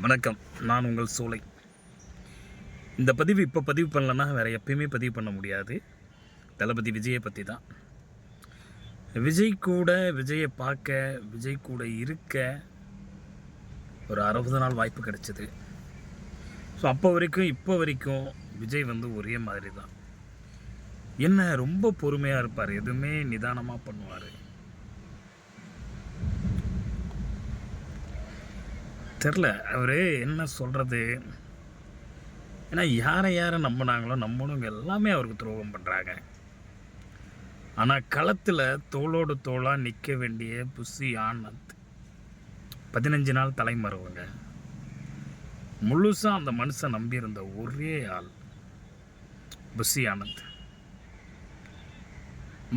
வணக்கம். நான் உங்கள் சோலை. இந்த பதிவு இப்போ பதிவு பண்ணலன்னா வேறு எப்பயுமே பதிவு பண்ண முடியாது. தளபதி விஜயை பற்றி தான். விஜயை பார்க்க, விஜய் கூட இருக்க ஒரு 60 நாள் வாய்ப்பு கிடைச்சிது. ஸோ அப்போ வரைக்கும் இப்போ வரைக்கும் விஜய் ஒரே மாதிரி தான். என்ன ரொம்ப பொறுமையாக இருப்பார், எதுவுமே நிதானமாக பண்ணுவார். தெரில அவர் என்ன சொல்கிறது. ஏன்னா யாரை நம்பினாங்களோ நம்பணுங்க எல்லாமே அவருக்கு துரோகம் பண்ணுறாங்க. ஆனால் களத்தில் தோளோடு தோளாக நிற்க வேண்டிய புஷி ஆனந்த் 15 நாள் தலைமறைவுங்க. முழுசாக அந்த மனுஷன் நம்பியிருந்த ஒரே ஆள் புஷி ஆனந்த்.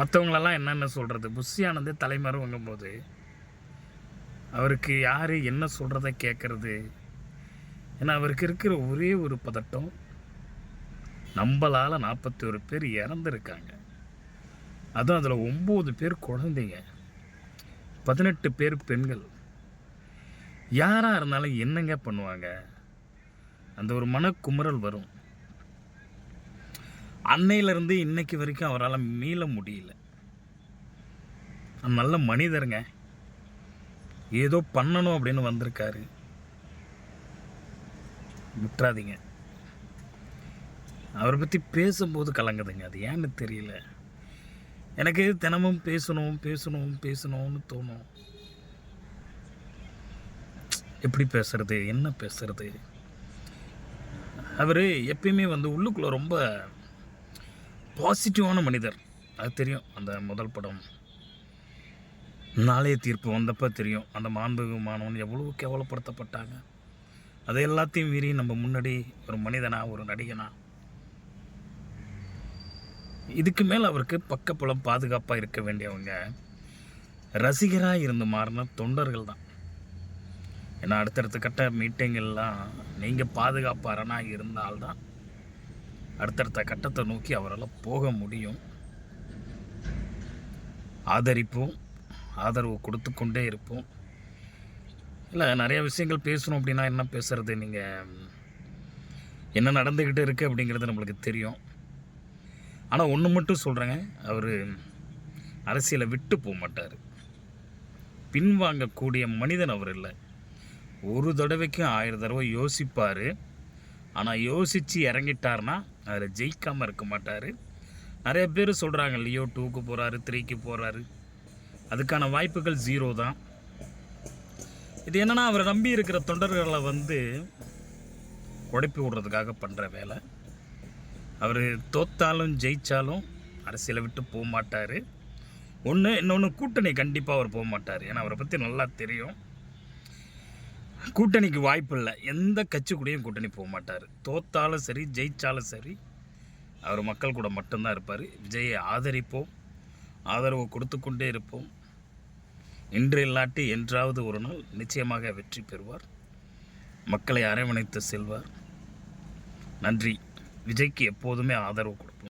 மற்றவங்களெல்லாம் என்னென்ன சொல்கிறது, புஷி ஆனந்தே தலைமறைவுங்கும் போது அவருக்கு யார் என்ன சொல்கிறத கேட்குறது. ஏன்னா அவருக்கு இருக்கிற ஒரே ஒரு பதட்டம், நம்மளால் 41 பேர் இறந்துருக்காங்க. அதுவும் அதில் 9 பேர் குழந்தைங்க, 18 பேர் பெண்கள். யாராக இருந்தாலும் என்னங்க பண்ணுவாங்க, அந்த ஒரு மனக்குமுறல் வரும். அன்னையிலேருந்து இன்னைக்கு வரைக்கும் அவரால் மீள முடியல. நல்ல மனிதருங்க, ஏதோ பண்ணணும் அப்படின்னு வந்திருக்காரு. விட்டுறாதீங்க. அவரை பற்றி பேசும்போது கலங்குதுங்க, அது ஏன்னு தெரியல. எனக்கு தினமும் பேசணும்னு தோணும். எப்படி பேசுறது, என்ன பேசுறது. அவர் எப்பயுமே உள்ளுக்குள்ளே ரொம்ப பாசிட்டிவான மனிதர். அது தெரியும். அந்த முதல் படம் நாளைய தீர்ப்பு வந்தப்போ தெரியும், அந்த மாண்புமானவன் எவ்வளோ கேவலப்படுத்தப்பட்டாங்க. அதை எல்லாத்தையும் மீறி நம்ம முன்னாடி ஒரு மனிதனா, ஒரு நடிகனா, இதுக்கு மேலே அவருக்கு பக்கப்புலம் பாதுகாப்பாக இருக்க வேண்டியவங்க ரசிகராக இருந்து மாறின தொண்டர்கள் தான். ஏன்னா அடுத்தடுத்த கட்ட மீட்டிங்கெல்லாம் நீங்கள் பாதுகாப்பாரனாக இருந்தால்தான் அடுத்தடுத்த கட்டத்தை நோக்கி அவரால் போக முடியும். ஆதரவு கொடுத்து கொண்டே இருப்போம். இல்லை, நிறைய விஷயங்கள் பேசணும் அப்படின்னா என்ன பேசுகிறது, நீங்கள் என்ன நடந்துக்கிட்டு இருக்குது அப்படிங்கிறது நம்மளுக்கு தெரியும். ஆனால் ஒன்று மட்டும் சொல்கிறேங்க, அவர் அரசியலை விட்டு போக மாட்டார். பின்வாங்கக்கூடிய மனிதன் அவர் இல்லை. ஒரு தடவைக்கு 1000 தடவை யோசிப்பார். ஆனால் யோசித்து இறங்கிட்டார்னா அதில் ஜெயிக்காமல் இருக்க மாட்டார். நிறைய பேர் சொல்கிறாங்க லியோ 2க்கு போகிறாரு, 3க்கு போகிறாரு. அதுக்கான வாய்ப்புகள் 0 தான். இது என்னென்னா அவரை நம்பி இருக்கிற தொண்டர்களை உடைப்பி விடுறதுக்காக பண்ணுற வேலை. அவர் தோத்தாலும் ஜெயித்தாலும் அரசியலை விட்டு போக மாட்டார். இன்னொன்று கூட்டணி கண்டிப்பாக அவர் போக மாட்டார். ஏன்னா அவரை பற்றி நல்லா தெரியும். கூட்டணிக்கு வாய்ப்பு இல்லை. எந்த கட்சி கூடயும் கூட்டணி போக மாட்டார். தோத்தாலும் சரி ஜெயித்தாலும் சரி அவர் மக்கள் கூட மட்டும்தான் இருப்பார். விஜயை ஆதரிப்போம், ஆதரவு கொடுத்து கொண்டே இருப்போம். இன்று இல்லாட்டி என்றாவது ஒரு நாள் நிச்சயமாக வெற்றி பெறுவார். மக்களை அரவணைத்து செல்வார். நன்றி. விஜய்க்கு எப்போதுமே ஆதரவு கொடுப்போம்.